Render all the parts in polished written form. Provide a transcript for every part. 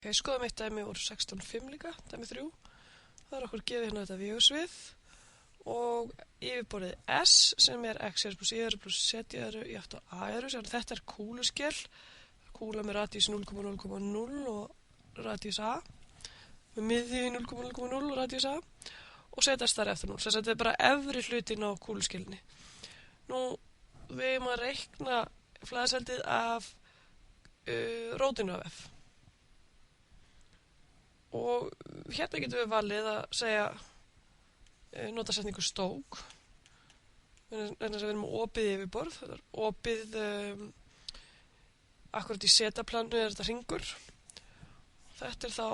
Ok, skoðum eitt dæmi úr 16.5 líka, dæmi 3. Það er okkur gefið hérna þetta vígursvið og yfirborðið S sem er x plus y plus z í átt á a. Þetta er kúluskel, kúla með radíus 0,0,0 og radíus a, með miðju í 0,0,0 og radíus a og setjast þar eftir 0. Þetta er bara efri hlutin á kúluskelinni. Nú, við erum að reikna flæðisveldið af rótinu af f. Og hérna getum við valið að segja nota setningu stók en þess að við erum opið yfirborð. Þetta er opið akkurat í setaplannu er þetta hringur. Þetta er þá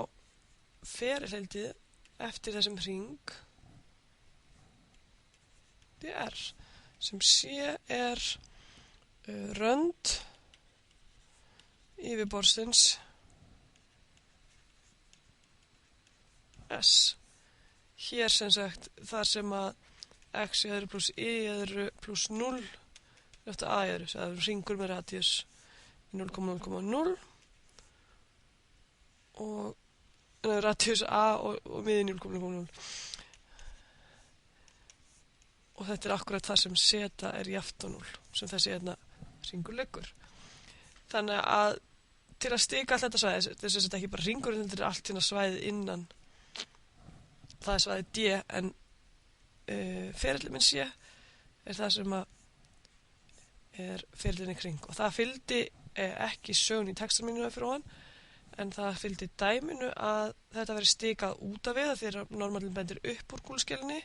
ferilheildið eftir þessum hring dr sem sé er rönd yfirborðsins S. Hér sem sagt þar sem að x plus y plus 0 eftir a það er hringur með radíus 0,0,0 og radíus a og miðin 0,0,0 og þetta er akkurat það sem zeta er jafnt á 0 sem þessi hérna hringur liggur. Þannig að til að stika allt þetta svæði, þess að þetta ekki bara hringur, þetta er allt hérna svæðið innan. Það er svæðið D en ferillin minn C er það sem að er ferillin í kring og það fylgdi ekki sögun í textan mínu fyrir ofan en það fylgdi dæminu að þetta veri stikað út af við þegar normalin bendir upp úr kúluskelinni.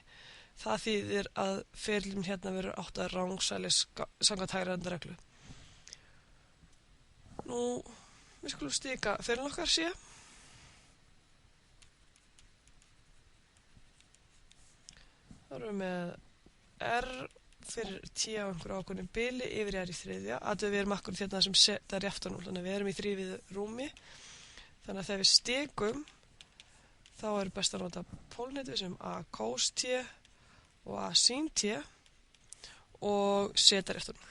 Það þýðir að ferillin hérna verður átt að rangsælis samkvæmt hægri endareglu. Nú, við skulum stika ferillin okkar C. Þá erum við með R fyrir T á einhverju ákveðnu bili yfir R í þriðja. Við erum akkurat hérna sem zeta er jafnt á 0, þannig að við erum í þrívíðu rúmi. Þannig að þegar við stikum, þá er best að nota pólnetið sem A cos T og A sin T og zeta er jafnt á 0.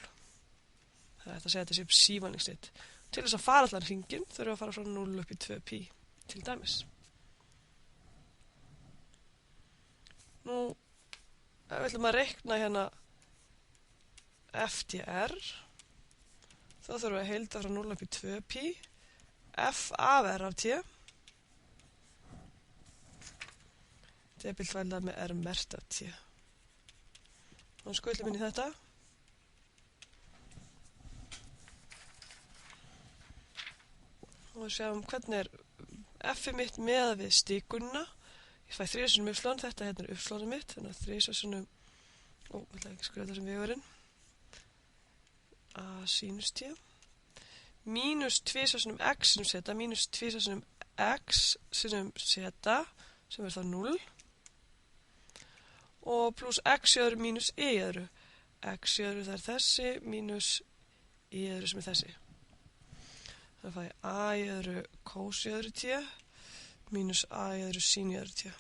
Það er þetta að segja þetta sé sívalningsrit. Til þess að fara allan hringinn þurfum við að fara frá 0 upp í 2π til dæmis. Nú, ef við ætlum að reikna hérna FDR, þá þurfum við að heilda frá 0 upp í 2π, F af R af T, debiltvælað með R mert af T. Nú skutlum við inn í þetta. Og við sjáum hvernig er F mitt með við stikunna. Ég fæ 3 sinnum uppslán, þetta hérna er uppslánum mitt, þannig að 3 sinnum, ég ætla ekki að skrifa þetta sem vegurinn, A sinus T, mínus 2 sinnum x sinnum zeta, mínus 2 sinnum x sinnum zeta, sem er þá 0, og pluss x í öðru mínus y í öðru. X í öðru það er þessi, mínus y í öðru sem er þessi. Þannig að fæ ég a í öðru cos í öðru T, mínus a í öðru sin í öðru T.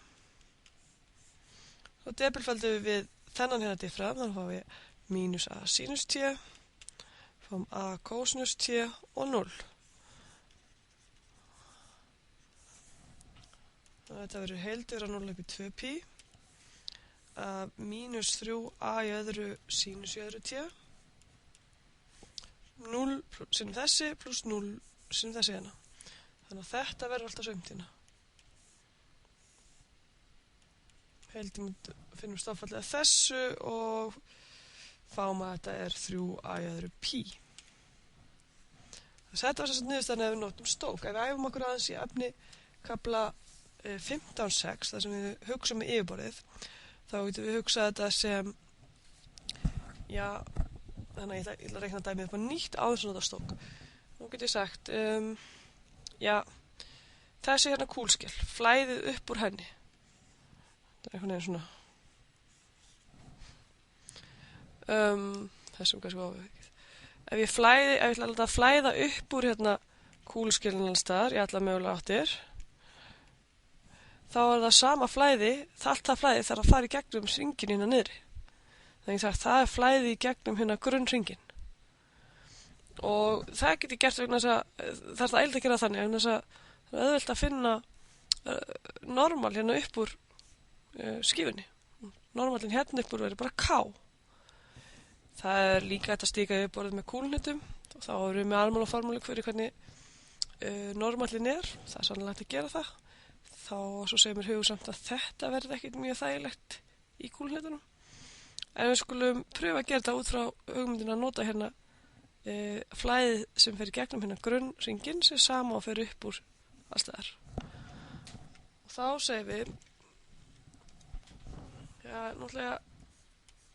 Og debilfældum við þennan hérna diffra, þannig fáum við mínus a sinus T, fáum a cosinus T og 0. Þetta verður heildur á 0 upp í 2π, mínus 3a í öðru sinus í öðru T, 0 sinnum þessi pluss 0 sinnum þessi hérna. Þannig að þetta verður alltaf sömt hérna. Heildum finnum stafallega þessu og fáum að þetta er 3a í öðru π. Þetta var þess að niðurstaðan ef við notum stók. Ef við æfum okkur aðeins í efni kafla 15.6, þar sem við hugsa með yfirborðið, þá getum við hugsað þetta sem, þannig að ég ætla að reikna dæmið upp á nýtt áður sem nota stók. Nú get ég sagt, þessi hérna kúlskel, flæðið upp úr henni. Það er einhvern veginn svona þessum kannski ofið. Ef ég ætla að flæða upp úr hérna kúluskelin alls staðar í alla mögulega áttir, þá er það sama flæði, allt það flæði þarf að fara í gegnum hringinn hérna niðri. Þannig að það er flæði í gegnum hérna grunnhringinn. Og það get ég gert vegna þess að það er það eiginlega að gera þannig, vegna þess að Það er auðvelt að finna normal hérna upp úr skífunni. Normalin hérna upp úr verður bara K. Það er líka hægt að stíka yfirborðið með kúlhnutum og þá erum við með almála formúlu fyrir hvernig normalin er. Það er sannlega hægt að gera það. Þá svo segir mér hugsamt að þetta verði ekkert mjög þægilegt í kúlhnutunum. En við skulum pröfa að gera þetta út frá hugmyndinu að nota hérna flæðið sem fer í gegnum hérna grunnringinn sem sama og fer upp úr allstaðar. Og þá segir við náttúrulega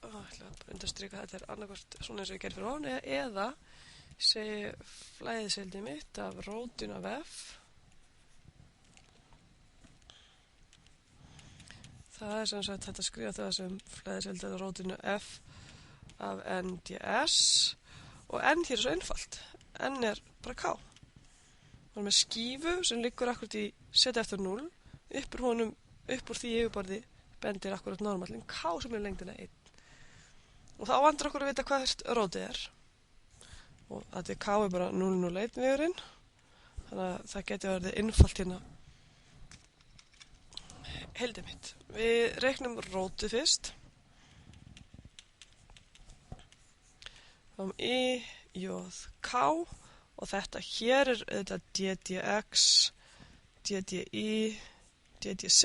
ég ætla að undirstrika þetta er annarkvort svona eins og ég gerði fyrir ofan eða segi flæðiseildið mitt af rótin af F. Það er sem sagt þetta skrifa það sem flæðiseildið af rótinu F af NDS og N hér er svo einfalt. N er bara K. Það er með skífu sem liggur akkurat í Z eftir 0 upp úr því yfirborði bendir akkurat normalin K sem er lengdina 1. Og þá vantar okkur að vita hvað rótið er. Og þetta K er bara 001 vegurinn. Þannig að það geti verið einfalt hérna heildið mitt. Við reiknum rótið fyrst. I, J, K og þetta hér er þetta DDX, DDI, DDZ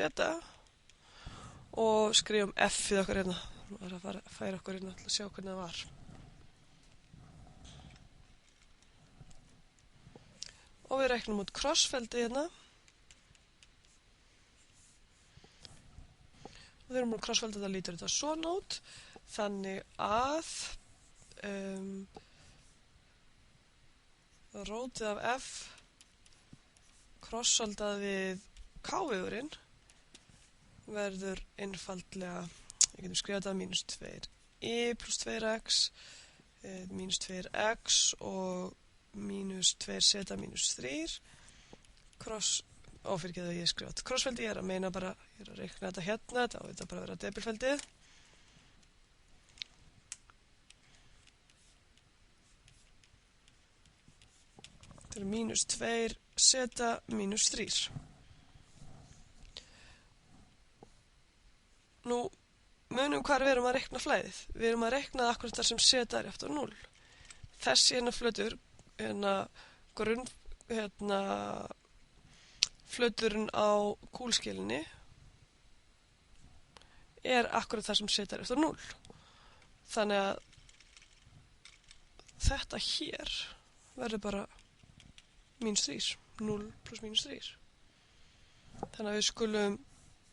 og skrifum F við okkur hérna. Það er að færa okkur hérna til að sjá hvernig það var. Og við reiknum út krossfeldi hérna. Og þegar við krossfeldi þetta lítur þetta svona út. Þannig að rótið af F krossfaldað við K-vegurinn verður einfaldlega, við getum skrifað þetta minus 2i plus 2x minus 2x og minus 2z minus 3 fyrirgeðu ég skrifað krossfeldi, ég er að meina bara, ég er að reikna þetta hérna, þá er þetta bara að vera debilfeldið. Þetta er minus 2z minus 3. Nú, munum hvar við erum að reikna flæðið. Við erum að reikna það akkurat þar sem z er eftir 0. Þessi hérna flötur, flöturinn á kúlskilinni er akkurat þar sem z er eftir 0. Þannig að þetta hér verður bara minus 3, 0 plus minus 3. Þannig að við skulum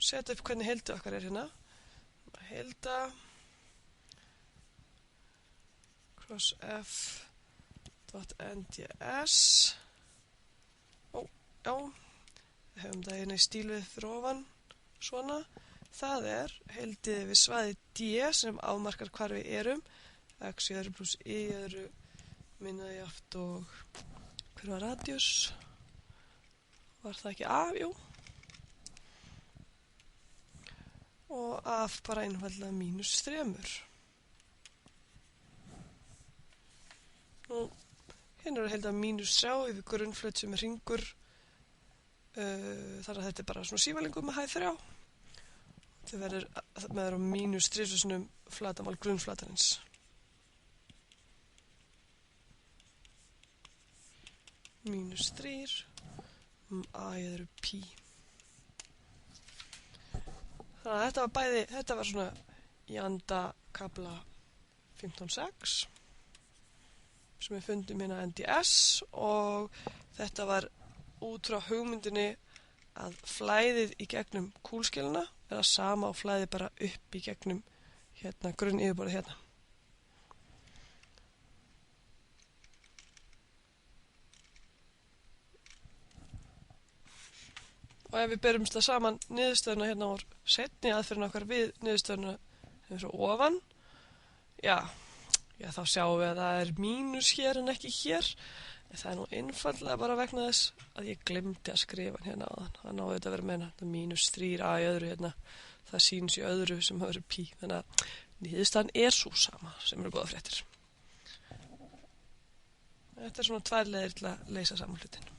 setja upp hvernig heildið okkar er hérna. Heilda cross F dot NDS. Já, við höfum það hérna í stílið fyrir ofan, svona. Það er heildið við svæði D sem afmarkar hvar við erum. X í öðru plus Y í öðru minna í aft og hver var radius? Var það ekki A? Jú. Og af bara einfallega minus 3. Nú, hérna er heilda minus 3 yfir grunnflöt sem er hringur. Þar að þetta er bara svona sívalingu með hæð 3. Þetta verður með á minus 3 flatamál grunnflatarins. Minus 3 A í öðru pi. Þannig að þetta var svona í anda kafla 15.6 sem við fundum hérna NDS og þetta var út frá hugmyndinni að flæðið í gegnum kúlskilina er að sama og flæðið bara upp í gegnum hérna grunn yfirborðið hérna. Og ef við berum það saman niðurstöðuna hérna úr seinni aðferðin okkar við niðurstöðuna hérna frá ofan, já, þá sjáum við að það er mínus hér en ekki hér. En það er nú einfaldlega bara vegna þess að ég glemdi að skrifa hérna áðan. Það náði þetta að vera meina, þetta minus 3a í öðru hérna, það sýns í öðru sem hafa verið pi. Þannig að niðurstaðan er svo sama sem eru góða fréttir. Þetta er svona tvær leiðir til að leysa saman hlutin.